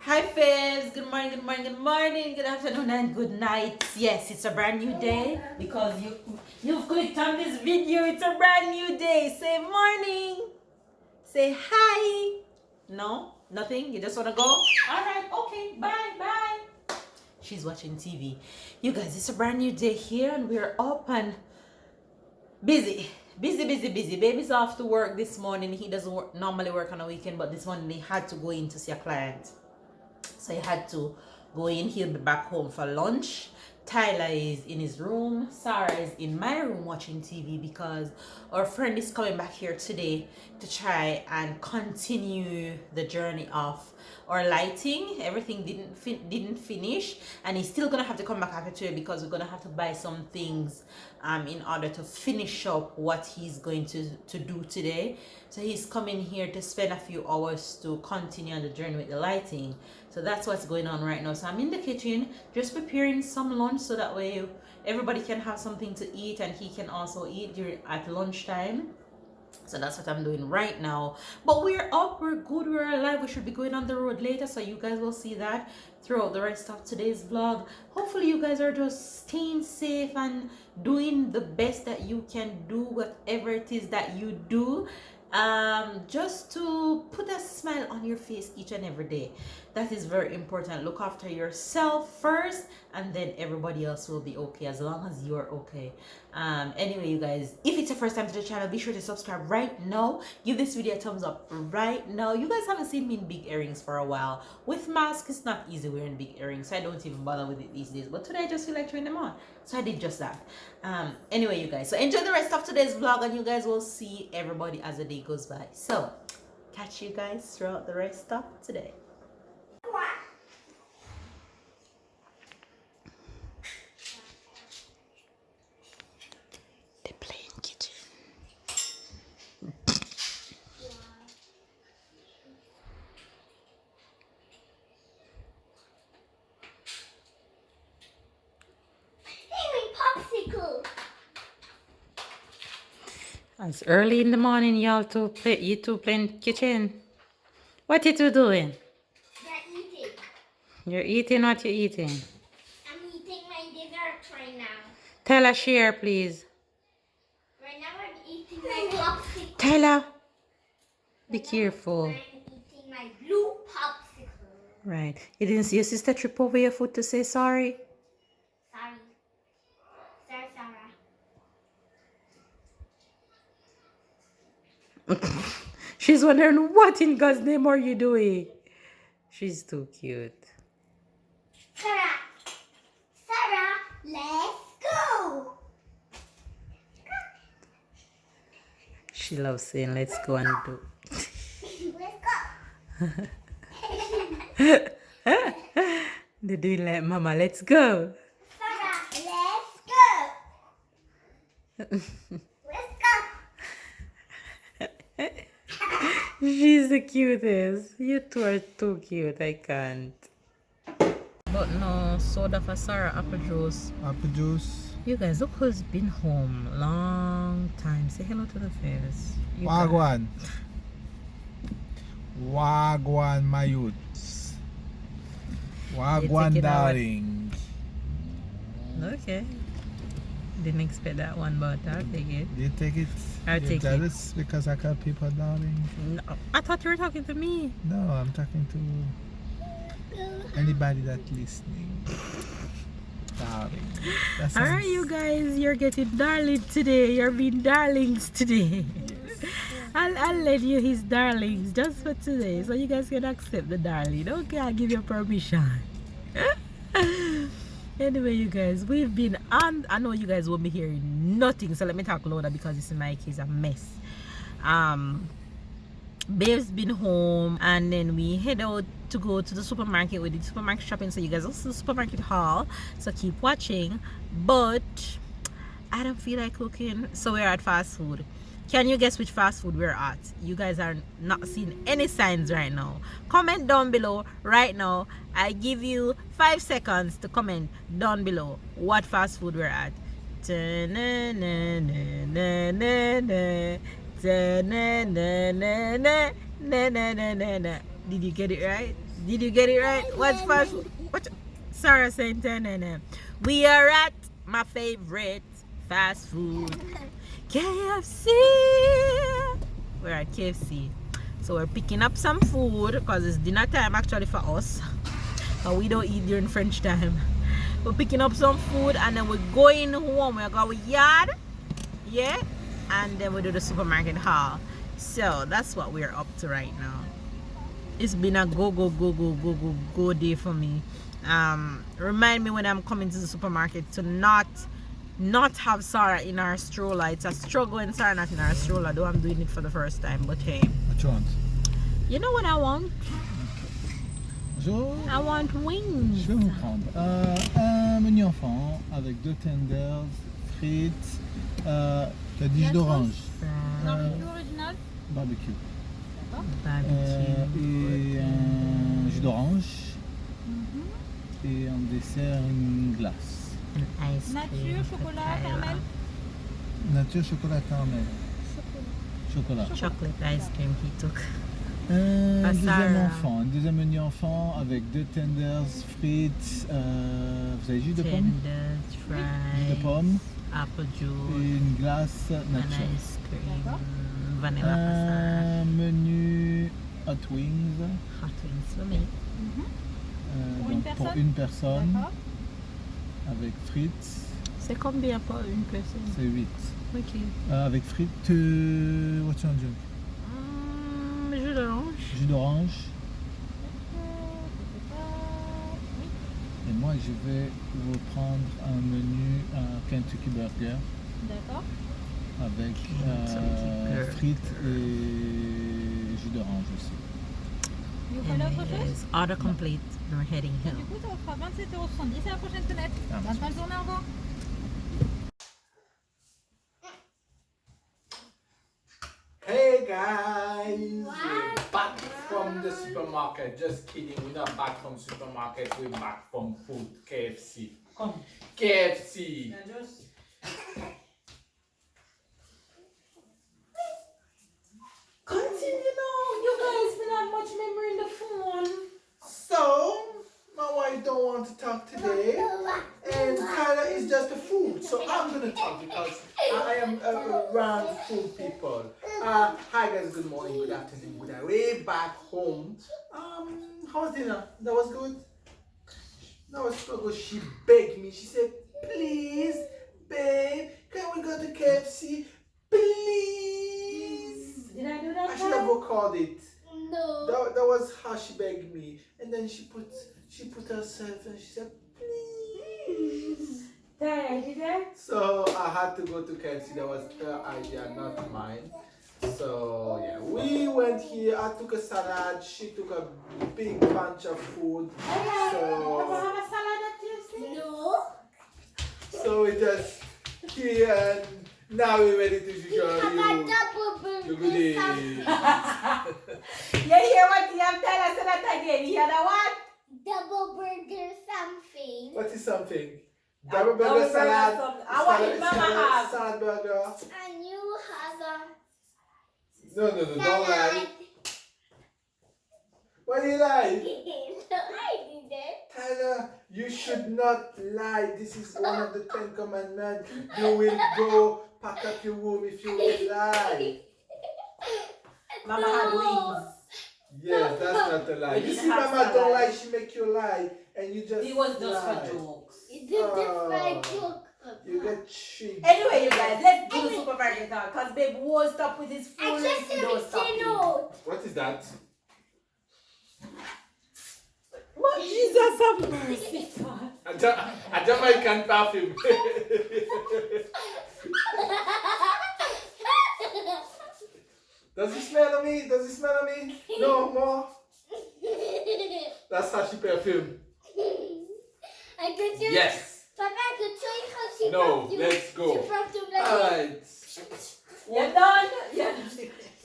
Hi Fibs, good morning, good morning, good morning, good afternoon and good night. Yes, it's a brand new day because you've clicked on this video. It's a brand new day. Say morning. Say hi. No, nothing. You just wanna go? Alright, okay, bye. She's watching TV. You guys, it's a brand new day here and we're up and busy. Busy. Baby's off to work this morning. He doesn't normally work on a weekend, but this morning he had to go in to see a client. So he had to go in. He'll be back home for lunch. Tyler is in his room. Sarah is in my room watching TV because our friend is coming back here today to try and continue the journey of our lighting. Everything didn't finish, and he's still gonna have to come back after today because we're gonna have to buy some things in order to finish up what he's going to do today. So he's coming here to spend a few hours to continue on the journey with the lighting. So that's what's going on right now. So I'm in the kitchen just preparing some lunch so that way everybody can have something to eat and he can also eat at lunchtime. So that's what I'm doing right now. But we're up, we're good, we're alive. We should be going on the road later, so you guys will see that throughout the rest of today's vlog. Hopefully you guys are just staying safe and doing the best that you can do, whatever it is that you do, just to put a smile on your face each and every day. That is very important. Look after yourself first and then everybody else will be okay as long as you're okay. Anyway, you guys, if it's your first time to the channel, be sure to subscribe right now. Give this video a thumbs up right now. You guys haven't seen me in big earrings for a while. With masks, it's not easy wearing big earrings, so I don't even bother with it these days, but today I just feel like trying them on, so I did just that. Anyway, you guys, so enjoy the rest of today's vlog and you guys will see everybody as the day goes by. So catch you guys throughout the rest of today. The plain kitchen. Popsicle. It's early in the morning, y'all. You two playing kitchen. What you two doing? They're eating. You're eating what you eating? I'm eating my dessert right now. Tell us share, please. Right now I'm eating my popsicle. Tyler, be careful. I'm eating my blue popsicle. Right. You didn't see your sister trip over your foot to say sorry? Sorry. Sorry, Sarah. She's wondering what in God's name are you doing? She's too cute. Sarah, let's go. She loves saying let's go and do. Let's go. They're doing like mama, let's go. Sarah, let's go. Let's go. She's the cutest. You two are too cute. I can't. But no soda for Sarah, apple juice. Apple juice. You guys, look who's been home. Long time. Say hello to the face. Wagwan. Wagwan, my youths. Wagwan, darling. Okay. Didn't expect that one, but I'll take it. You take it? I'll You're take jealous because I call people darling? No, I thought you were talking to me. No, I'm talking to anybody that's listening. Darling. That sounds... Alright, you guys, you're getting darling today. You're being darlings today. I'll let you his darlings just for today, so you guys can accept the darling. Okay, I'll give you permission. Anyway, you guys, we've been on. I know you guys won't be hearing nothing, so let me talk louder because this mic is a mess. Babe's been home, and then we head out to go to the supermarket. We did supermarket shopping, so you guys will see the supermarket haul, so keep watching. But I don't feel like cooking, so we're at fast food. Can you guess which fast food we're at? You guys are not seeing any signs right now. Comment down below right now. I give you 5 seconds to comment down below what fast food we're at. Did you get it right? Did you get it right? What's fast food? What? Sarah saying 10 We are at my favorite fast food, KFC. We're at KFC. So we're picking up some food because it's dinner time actually for us. But we don't eat during French time. We're picking up some food and then we're going home. We're going yard. Yeah. And then we do the supermarket haul. So that's what we're up to right now. It's been a go day for me. Remind me when I'm coming to the supermarket to not have Sarah in our stroller. It's a struggle when Sarah not in our stroller, though I'm doing it for the first time. But hey, What you want? you know what I want? I want wings. Je vais vous prendre un menu enfant avec 2 tenders, frites, t'as dit jus d'orange, Barbecue original. barbecue, Barbecue. et un jus d'orange, et en dessert une glace. And ice cream. Nature, chocolat, caramel. Nature, chocolat, caramel. Chocolat. Chocolate ice cream he took. Un deuxième Sarah. enfant, un deuxième menu enfant avec 2 tenders, frites, vous avez jus de pomme? Tenders, Jus fries, de pomme apple et juice, une glace and nature. ice cream, D'accord. vanilla Un menu hot wings hot wings for me. Pour une donc pour personne? une personne D'accord. avec frites, C'est combien pour une personne? c'est 8. Ok. Avec frites, what's your drink? Jus d'orange. Jus d'orange. Et moi je vais vous prendre un menu Kentucky Burger D'accord. avec Burger. frites et jus d'orange aussi. Vous prenez autre chose? Yes, order complete. We're heading Du home. coup, ça vous fera 27,70 €. C'est la prochaine fenêtre. Ah, Bonne fin de journée, au revoir. Hey guys, we're back from the supermarket. Just kidding, we're not back from supermarket, we're back from food. KFC. Come. KFC. Continue now. You guys don't have much memory in the phone. So, my wife don't want to talk today, and Tyler is just a food. So I'm gonna talk because I am around food people. Hi guys, good morning, good afternoon, good night. Way back home. How was dinner? That was good. That was so good. She begged me. She said, "Please, babe, can we go to KFC? Please." Did I do I that? should have recorded it. No. That was how she begged me, and then she put herself and she said, "Please." Did you that? So I had to go to KFC. That was her idea, not mine. So yeah, we went here. I took a salad. She took a big bunch of food. So have a salad at KFC? No. so we just here and now we're ready to show you. double The goodies. You hear what you have tell us that again? You hear the what? Double burger something. What is something? Double burger salad. I want it, Mama have. Salad burger. And you have a No, don't lie. What do you lie? No, I didn't. Tyler, you should not lie. This is one of the 10 commandments. You will go pack up your room if you will lie. Mama had wings. Yes, that's not a lie. We You didn't see, have Mama don't salad. lie. She make you lie, and you just It was just lie. for jokes. It's a different joke. You get tricked. Anyway, you guys, let's do the supermarket talk. Because babe won't stop with his I food. just Don't stop said it. no. What is that? But Jesus have mercy, God. A Jamaican perfume. Does it smell of me? Does it smell of me? No more. That's how she perfume. I could show Yes. Papa, I could show you how she No, perfume. let's go. She perfume like Alright. You're done?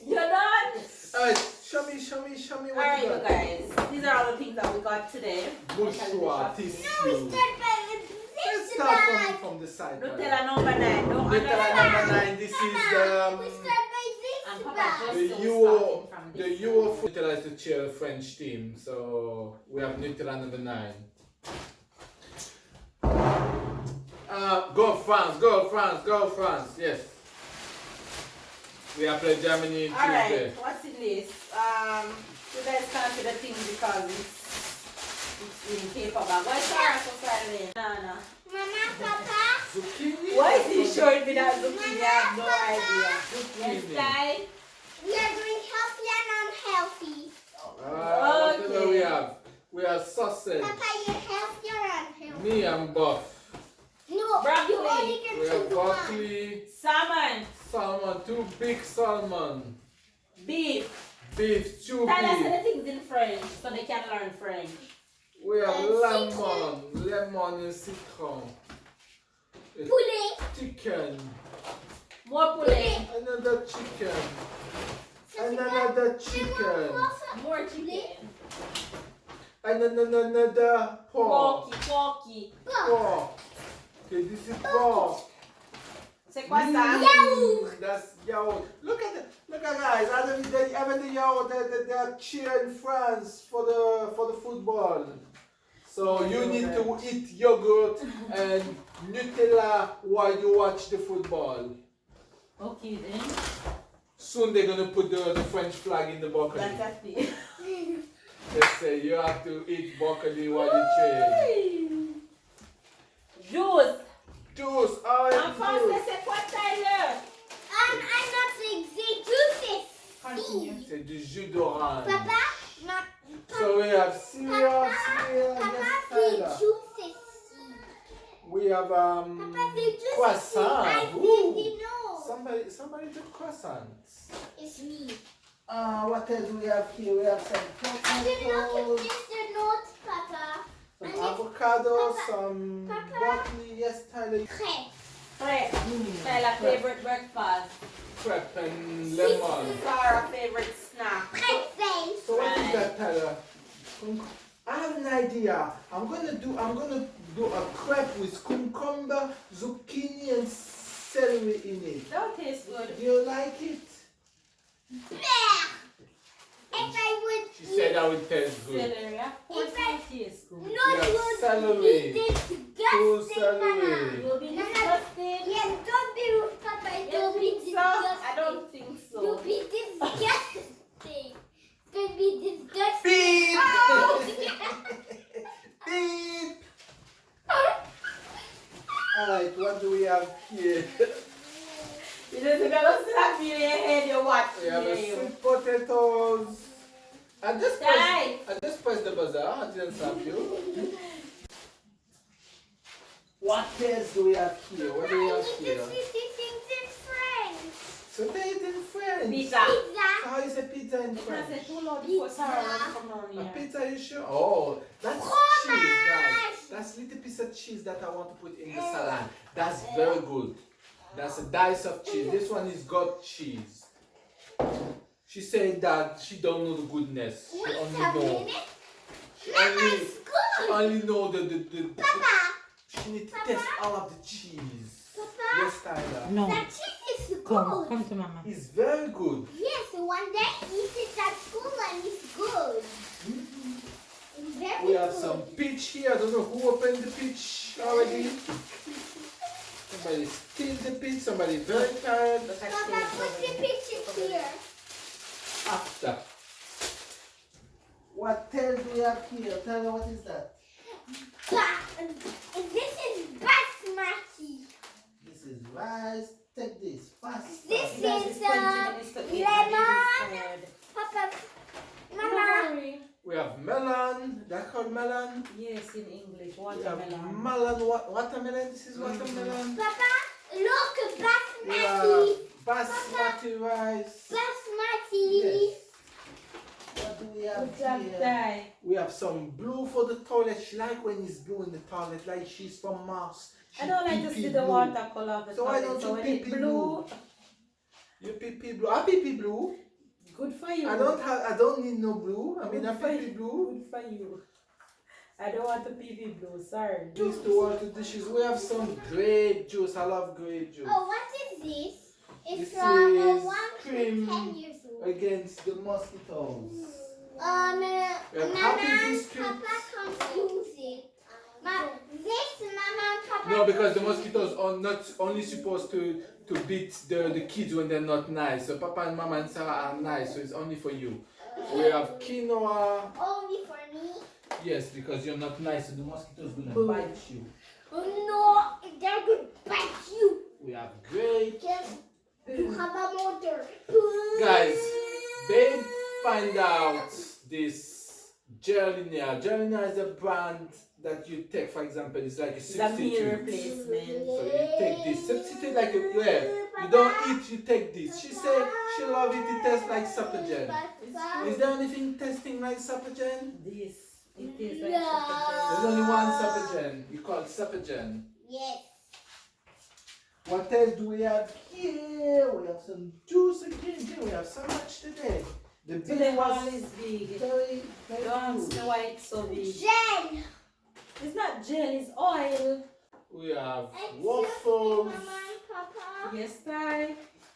You're done? Alright, show me what Alright, you you got. guys. These are all the things that we got today. Bonsoir, this. tissue. No, we start by Let's this start bag. from the side. Nutella number 9. Don't Nutella understand. number 9. This is We start by this. And Papa just The starting Euro, from the this. Euro Nutella is to cheer the French team, so we have Nutella number 9. Go France, go France, go France, yes. We are playing Germany in Tuesday. Alright, what's in this? You guys can't see the thing because it's in paper bag. Why is Sarah so silent? Nana. Mama, Papa. Zucchini? Why is he showing me that zucchini? I have no idea. Yes, Zucchini. Ty? We are doing healthy and unhealthy. Whatever we have. We have sausage. Papa, you're healthy or unhealthy? Me, I'm buff. No, Broccoli. you only can We have choose one. broccoli, Salmon. salmon, 2 big salmon. Beef. Beef, 2 Tyler beef. said the things in French so they can learn French. We have And lemon and citron. Poulet. Chicken. More poulet. Another chicken. Another chicken. More chicken. And another pork. Porky. Pork. Okay, this is pork. C'est quoi ça? That's yaourt. Look at guys. Even the yaourt, they are cheering France for the football. So you need to eat yogurt and Nutella while you watch the football. Okay then. Soon they're gonna put the French flag in the broccoli. That's it. They say you have to eat broccoli while you train. Juice. Juice, En orange français, juice. c'est quoi, Tyler? I'm not saying juices. Continue. C'est du jus d'orange. Papa, not. So we have cereal, yes, Papa, Tyler. the juices. We have Papa, the juices. croissant. I Ooh. think you know. Somebody took croissants. It's me. What else do we have here? We have some I didn't look at potatoes, this the notes, Papa. some avocado, Papa. some Papa. broccoli. Yes, Tyler. Crêpes. Crepe. Tyler favorite breakfast. Crepe and lemon. Sarah favorite snack. Pretzel. So what is that, Tyler? I have an idea. I'm gonna do a crepe with cucumber, zucchini, and celery in it. That tastes good. Do you like it? Blech. If I would She said that would taste good. Celery, of course If I- it tastes good. not Yes, would celery. be Two disgusting, celery. You'll be disgusted. Yes, don't be rude, Papa. You Don't be think so? disgusting. I don't think so. Don't be disgusting. Don't be disgusting. Beep! Oh. Beep! Alright, what do we have here? You don't gonna slap you in your head, you watch We have a me. sweet potatoes. I just pressed the buzzer. I didn't slap you. What else do we have here? What do we have I need here? to see things in French. So they in French. Pizza. Pizza. So how is a pizza in You can't say French? too loud before Sarah will come on A here. pizza, you sure? Oh, that's Fromage. cheese, guys. That's little piece of cheese that I want to put in the salad. That's very good. That's a dice of cheese. This one is goat cheese. She said that she don't know the goodness. She Wait only a know. minute. She Mama, only, it's she good. only know the Papa. she need to test all of the cheese. Papa. Yes, Tyler. No. That cheese is Come, good. come to mama. It's very good. Yes, one day eat it at school and it's good. It's very We have good. some peach here. I don't know who opened the peach already. Somebody steal the peach. Somebody very tired. Papa, put the picture here. After. What else do we have here? Tell me what is that? This is basmati. This is rice. Take this fast. This fast. is lemon. Papa, Mama. We have melon. That called melon. Yes, in English, We have watermelon. melon. Watermelon. This is watermelon. Papa, look, We basmati. have basmati rice. Basmati. Yes. What do we have Good job, here? Ty. We have some blue for the toilet. She like when it's blue in the toilet, like she's from Mars. I don't like to Pee-pee see the blue. watercolor of the So why toilet. don't So you when pee-pee it's blue, You pee blue. I pee blue. good for you. I don't need no blue. I mean I Good for pee you. blue. Good for you. I don't want to pee blue, sorry. Used to water dishes. We have some grape juice. I love grape juice. Oh, what is this? It's This from is 1 to cream 10 years old. against the mosquitoes. Mama happy and biscuits. Papa confuse it. This Mama and Papa. No, because the mosquitoes are not only supposed to beat the kids when they're not nice. So Papa and Mama and Sarah are nice, so it's only for you. We have quinoa. Only for me. Yes, because you're not nice, so the mosquitoes gonna bite you. Oh no, they're gonna bite you. We have grapes. You have a motor. Guys, babe find out this Gelina. Gelina is a brand that you take, for example, it's like a It's a meal substitute. replacement. So you take this, substitute like you don't eat, you take this. She said she love it, it tastes like Sapagen. Is there anything tasting like Sapagen? This. It is like There's only one Sapagen, you call it Sapagen. Yes. What else do we have here? We have some juice again. Here we have so much today. The Today big one was is big. very, very Don't ask good. me why it's so big. Jen. It's not gel, it's oil. We have Excuse me, waffles. Mama and Papa. Yes, Ty.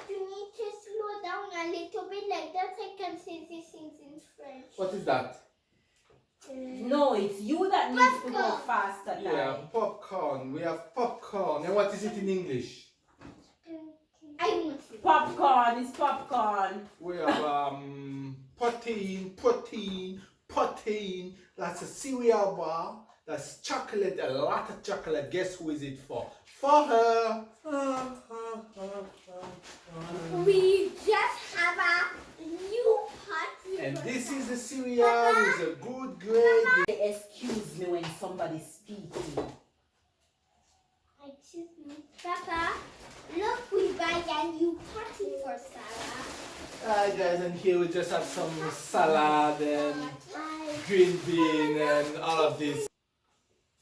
You need to slow down a little bit like that. I can say these things in French. What is that? No, it's you that needs to go Popcorn. faster, Ty. We have popcorn. We have popcorn. And what is it in English? I want to. Popcorn, it's popcorn. We have protein. That's a cereal bar. That's chocolate, a lot of chocolate. Guess who is it for? For her. We just have a new party. And this is the cereal. It's a good grade. Excuse me when somebody's speaking. Excuse me, Papa. Look, we buy a new party for Sarah. Alright guys, and here we just have some salad and green bean and all of this.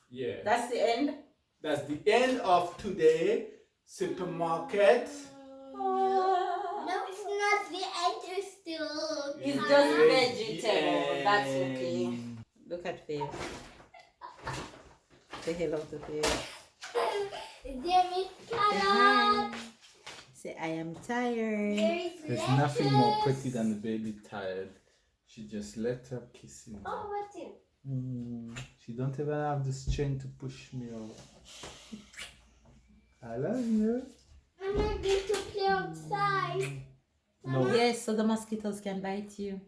Yeah. That's the end. That's the end of today supermarket. No, it's not the end. It's still. It's Yeah. just The vegetable. That's okay. end. Look at Faith. Say hello to Faith. There is carrot. Say I am tired. There is There's lettuce. nothing more pretty than the baby tired. She just let her kiss him. Oh, what's it? She don't even have the strength to push me over. I love you. I'm not going to play outside. No. Yes, so the mosquitoes can bite you.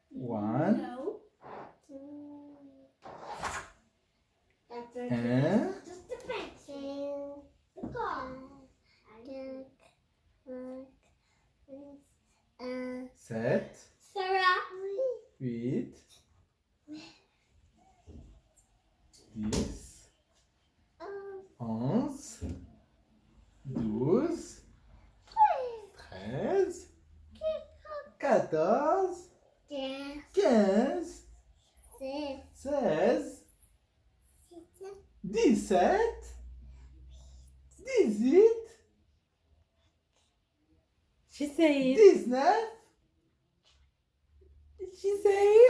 One. No. That's okay. And Just a pencil. The car. set. Sarah. Huit. 10. 11. 12. 13. 14. 15. 16. 17. 18. She said. 19. She said.